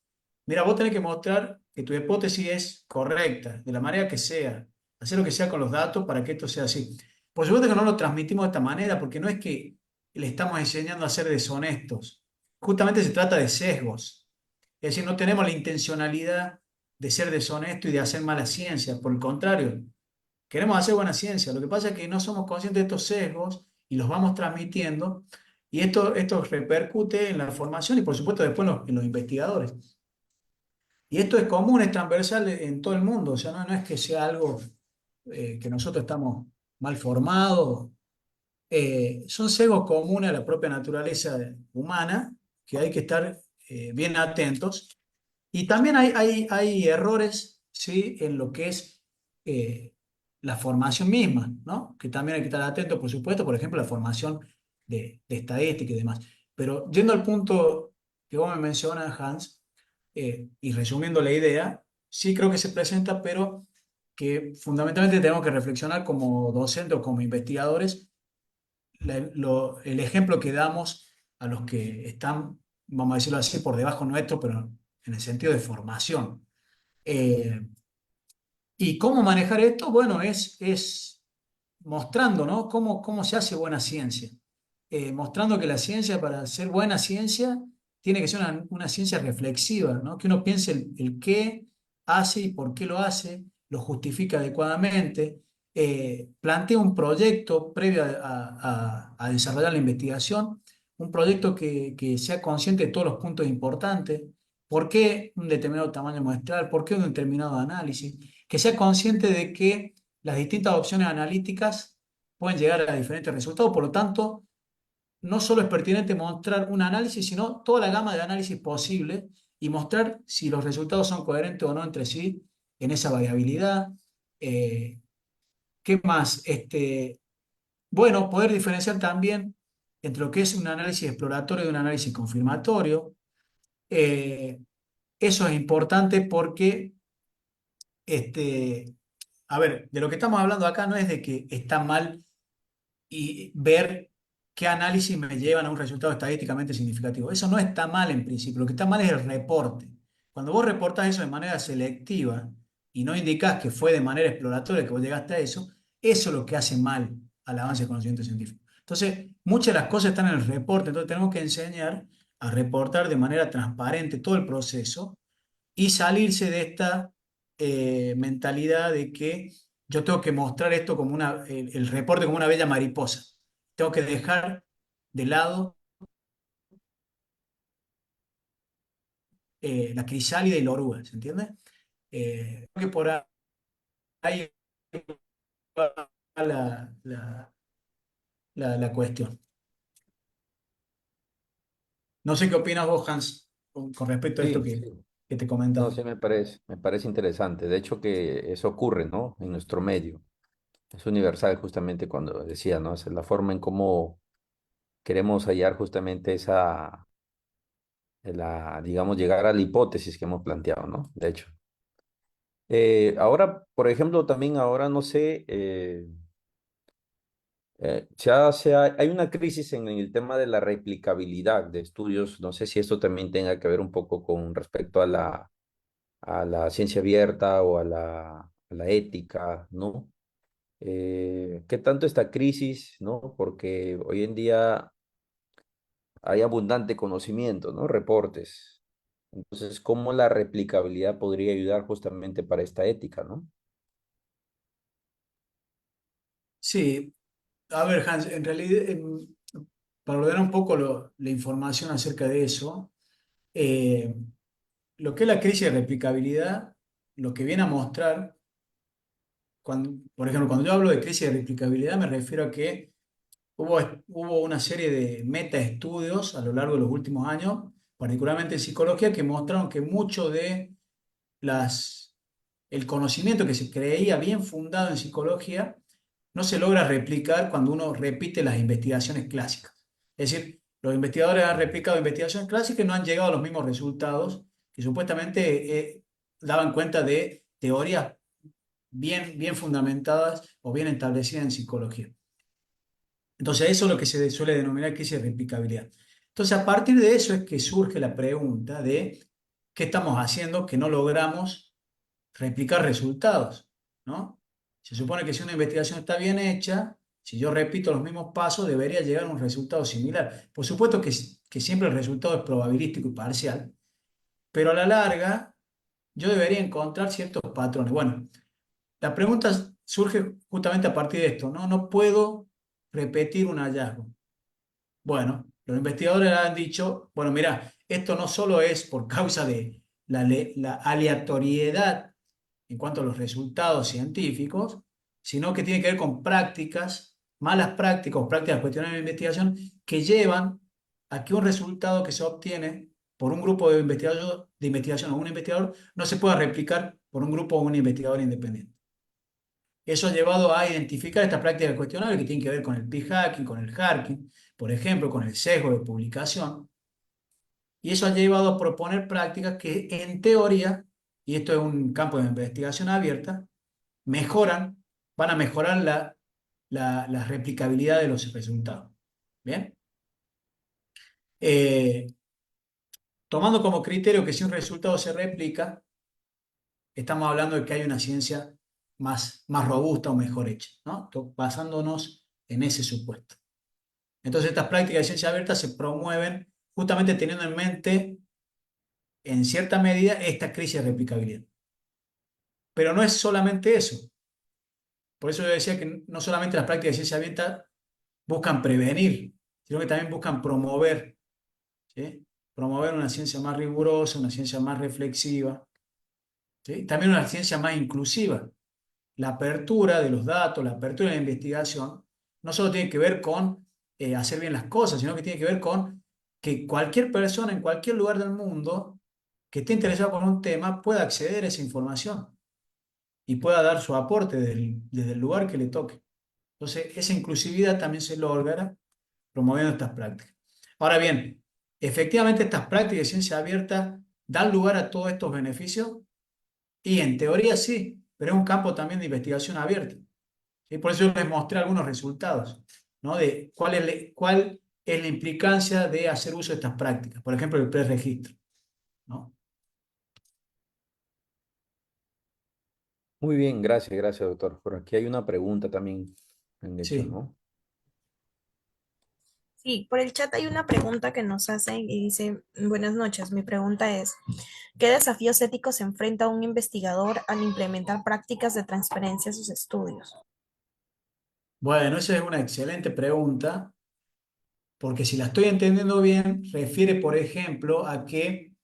mira, vos tenés que mostrar que tu hipótesis es correcta, de la manera que sea. Hacer lo que sea con los datos para que esto sea así. Por supuesto que no lo transmitimos de esta manera, porque no es que le estamos enseñando a ser deshonestos. justamente se trata de sesgos. Es decir, no tenemos la intencionalidad de ser deshonesto y de hacer mala ciencia. Por el contrario, queremos hacer buena ciencia. Lo que pasa es que no somos conscientes de estos sesgos y los vamos transmitiendo. Y esto repercute en la formación y, por supuesto, después en los investigadores. Y esto es común, es transversal en todo el mundo. O sea, no es que sea algo que nosotros estamos mal formados. Son sesgos comunes a la propia naturaleza humana, que hay que estar bien atentos. Y también hay errores, ¿sí? En lo que es eh, la formación misma, ¿no? Que también hay que estar atentos, por supuesto, por ejemplo, la formación de estadística y demás. Pero yendo al punto que vos me mencionas, Hans, y resumiendo la idea, sí creo que se presenta, pero que fundamentalmente tenemos que reflexionar como docentes o como investigadores el ejemplo que damos a los que están, vamos a decirlo así, por debajo nuestro, pero en el sentido de formación. Eh, ¿Y cómo manejar esto? Bueno, es mostrando, ¿no? Cómo se hace buena ciencia. Mostrando que la ciencia, para ser buena ciencia, tiene que ser una ciencia reflexiva, ¿no? Que uno piense el qué hace y por qué lo hace, lo justifica adecuadamente, plantea un proyecto previo a desarrollar la investigación, un proyecto que sea consciente de todos los puntos importantes, por qué un determinado tamaño muestral, por qué un determinado análisis, que sea consciente de que las distintas opciones analíticas pueden llegar a diferentes resultados. Por lo tanto, no solo es pertinente mostrar un análisis, sino toda la gama de análisis posible y mostrar si los resultados son coherentes o no entre sí en esa variabilidad. Eh, ¿Qué más? Bueno, poder diferenciar también entre lo que es un análisis exploratorio y un análisis confirmatorio. Eh, Eso es importante porque a ver, de lo que estamos hablando acá no es de que está mal y ver qué análisis me llevan a un resultado estadísticamente significativo. Eso no está mal en principio, lo que está mal es el reporte. Cuando vos reportás eso de manera selectiva y no indicás que fue de manera exploratoria que vos llegaste a eso es lo que hace mal al avance del conocimiento científico. Entonces, muchas de las cosas están en el reporte, entonces tenemos que enseñar a reportar de manera transparente todo el proceso y salirse de esta mentalidad de que yo tengo que mostrar esto como el reporte como una bella mariposa. Tengo que dejar de lado la crisálida y la oruga, ¿se entiende? Creo que por ahí va la cuestión. No sé qué opinas vos, Hans, con respecto a esto Sí, sí. que te No, comentaba. sí me parece interesante. De hecho, que eso ocurre, ¿no? En nuestro medio. Es universal justamente cuando decía, ¿no? Es la forma en cómo queremos hallar justamente digamos, llegar a la hipótesis que hemos planteado, ¿no? De hecho. Ahora, por ejemplo, también ahora, no sé, hay una crisis en el tema de la replicabilidad de estudios. No sé si esto también tenga que ver un poco con respecto a la ciencia abierta o a la ética, ¿no? ¿Qué tanto esta crisis, ¿no? Porque hoy en día hay abundante conocimiento, ¿no? Reportes. Entonces, ¿cómo la replicabilidad podría ayudar justamente para esta ética, ¿no? Sí, a ver, Hans, en realidad, para ordenar un poco la información acerca de eso, eh, lo que es la crisis de replicabilidad, lo que viene a mostrar, por ejemplo, cuando yo hablo de crisis de replicabilidad, me refiero a que hubo una serie de metaestudios a lo largo de los últimos años, particularmente en psicología, que mostraron que mucho de el conocimiento que se creía bien fundado en psicología no se logra replicar cuando uno repite las investigaciones clásicas. Es decir, los investigadores han replicado investigaciones clásicas y no han llegado a los mismos resultados que supuestamente daban cuenta de teorías bien fundamentadas o bien establecidas en psicología. Entonces, eso es lo que se suele denominar crisis de replicabilidad. Entonces, a partir de eso es que surge la pregunta de qué estamos haciendo que no logramos replicar resultados, ¿no? Se supone que si una investigación está bien hecha, Si yo repito los mismos pasos, debería llegar a un resultado similar. Por supuesto que siempre el resultado es probabilístico y parcial, pero a la larga yo debería encontrar ciertos patrones. Bueno, la pregunta surge justamente a partir de esto, ¿no? No puedo repetir un hallazgo. Bueno, los investigadores han dicho, bueno, mira, esto no solo es por causa de la aleatoriedad en cuanto a los resultados científicos, sino que tiene que ver con prácticas, malas prácticas o prácticas cuestionarias de investigación que llevan a que un resultado que se obtiene por un grupo de investigación o un investigador no se pueda replicar por un grupo o un investigador independiente. Eso ha llevado a identificar estas prácticas cuestionables que tienen que ver con el p-hacking, con el hacking, por ejemplo, con el sesgo de publicación. Y eso ha llevado a proponer prácticas que en teoría, y esto es un campo de investigación abierta, mejoran, van a mejorar la replicabilidad de los resultados. ¿Bien? Eh, Tomando como criterio que si un resultado se replica, estamos hablando de que hay una ciencia más robusta o mejor hecha, ¿no? Basándonos en ese supuesto. Entonces, estas prácticas de ciencia abierta se promueven justamente teniendo en mente, en cierta medida, esta crisis de replicabilidad. Pero no es solamente eso. Por eso yo decía que no solamente las prácticas de ciencia abierta buscan prevenir, sino que también buscan promover, ¿sí? Promover una ciencia más rigurosa, una ciencia más reflexiva, ¿sí? También una ciencia más inclusiva. La apertura de los datos, la apertura de la investigación, no solo tiene que ver con hacer bien las cosas, sino que tiene que ver con que cualquier persona en cualquier lugar del mundo que esté interesado por un tema pueda acceder a esa información y pueda dar su aporte desde el lugar que le toque. Entonces, esa inclusividad también se logra promoviendo estas prácticas. Ahora bien, efectivamente estas prácticas de ciencia abierta dan lugar a todos estos beneficios y en teoría sí, pero es un campo también de investigación abierta. Y por eso yo les mostré algunos resultados, ¿no? De cuál es la implicancia de hacer uso de estas prácticas. Por ejemplo, el preregistro, ¿no? Muy bien, gracias, doctor. Por aquí hay una pregunta también, han hecho, Sí. ¿no? Sí, por el chat hay una pregunta que nos hacen y dice, buenas noches, mi pregunta es, ¿qué desafíos éticos enfrenta un investigador al implementar prácticas de transparencia en sus estudios? Bueno, esa es una excelente pregunta, porque si la estoy entendiendo bien, refiere, por ejemplo, a que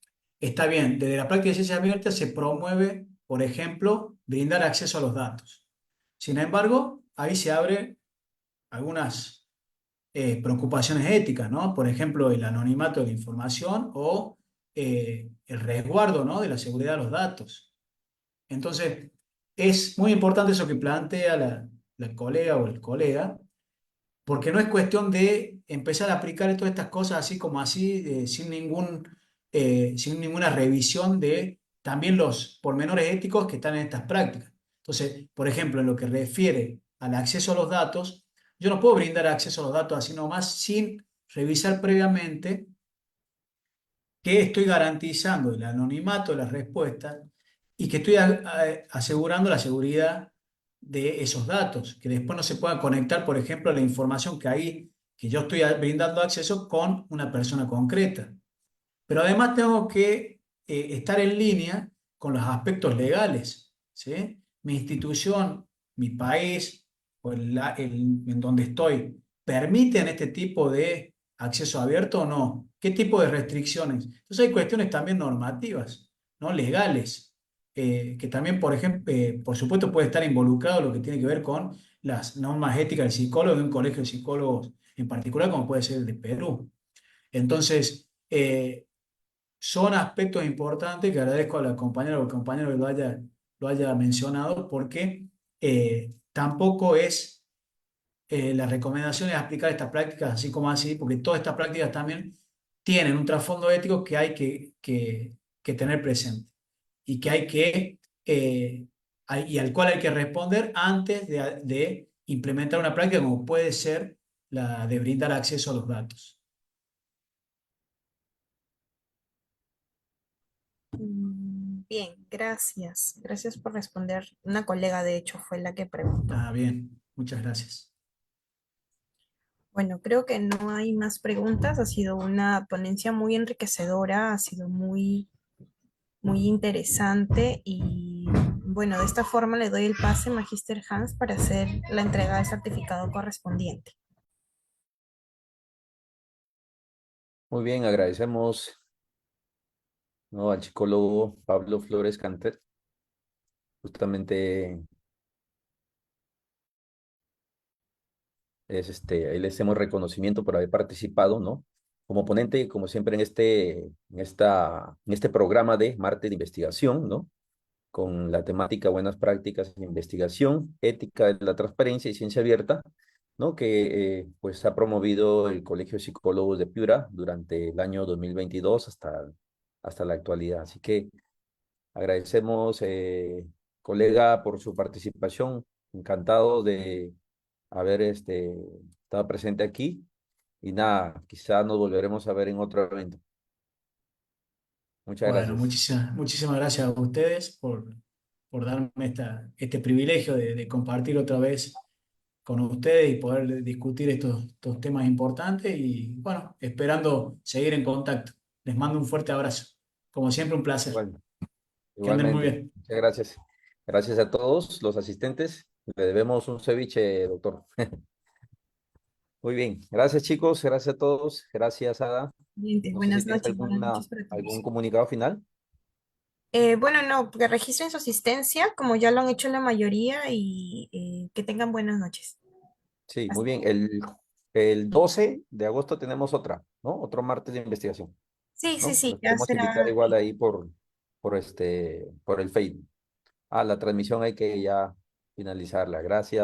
está bien, desde la práctica de ciencia abierta se promueve, por ejemplo, brindar acceso a los datos. Sin embargo, ahí se abre algunas preocupaciones éticas, ¿no? Por ejemplo, el anonimato de la información o el resguardo, ¿no? De la seguridad de los datos. Entonces, es muy importante eso que plantea la colega o el colega, porque no es cuestión de empezar a aplicar todas estas cosas así como así, sin ninguna revisión de también los pormenores éticos que están en estas prácticas. Entonces, por ejemplo, en lo que refiere al acceso a los datos, yo no puedo brindar acceso a los datos así nomás sin revisar previamente que estoy garantizando el anonimato de las respuestas y que estoy asegurando la seguridad de esos datos, que después no se pueda conectar, por ejemplo, la información que yo estoy brindando acceso con una persona concreta. Pero además tengo que estar en línea con los aspectos legales, ¿sí? Mi institución, mi país o en donde estoy, ¿permiten este tipo de acceso abierto o no? ¿Qué tipo de restricciones? Entonces hay cuestiones también normativas, ¿no? Legales, que también, por ejemplo, por supuesto puede estar involucrado lo que tiene que ver con las normas éticas del psicólogo de un colegio de psicólogos en particular, como puede ser el de Perú. Entonces, son aspectos importantes que agradezco a la compañera o al compañero que lo haya mencionado, porque tampoco es la recomendación es aplicar estas prácticas así como así, porque todas estas prácticas también tienen un trasfondo ético que hay que tener presente y que y al cual hay que responder antes de implementar una práctica como puede ser la de brindar acceso a los datos. Bien, gracias. Gracias por responder. Una colega, de hecho, fue la que preguntó. Ah, bien, muchas gracias. Bueno, creo que no hay más preguntas. Ha sido una ponencia muy enriquecedora, ha sido muy interesante y bueno, de esta forma le doy el pase, Magister Hans, para hacer la entrega del certificado correspondiente. Muy bien, agradecemos, ¿no?, al psicólogo Pablo Flores Canter. Justamente ahí le hacemos reconocimiento por haber participado, ¿no? Como ponente, como siempre, en este programa de Martes de Investigación, ¿no? Con la temática Buenas Prácticas en Investigación, Ética de la Transparencia y Ciencia Abierta, ¿no?, que pues ha promovido el Colegio de Psicólogos de Piura durante el año 2022 hasta la actualidad. Así que agradecemos, colega, por su participación. Encantado de haber estado presente aquí. Y nada, quizá nos volveremos a ver en otro evento. Muchas Bueno, gracias. muchísimas gracias a ustedes por darme este privilegio de compartir otra vez con ustedes y poder discutir estos temas importantes y bueno, esperando seguir en contacto. Les mando un fuerte abrazo. Como siempre, un placer. Igual, Que anden muy igualmente. bien. Muchas gracias. Gracias a todos los asistentes. Le debemos un ceviche, doctor. Muy bien. Gracias, chicos. Gracias a todos. Gracias, Ada. Bien, No sé si buenas tienes noches, buenas noches para algún todos. comunicado final. Bueno, no, que registren su asistencia, como ya lo han hecho la mayoría, y que tengan buenas noches. Sí, muy Hasta- bien. El 12 de agosto tenemos otra, ¿no? Otro martes de investigación, Sí, sí, ¿no? sí, Los ya podemos invitar será. igual ahí por el Facebook. Ah, la transmisión hay que ya finalizarla. Gracias.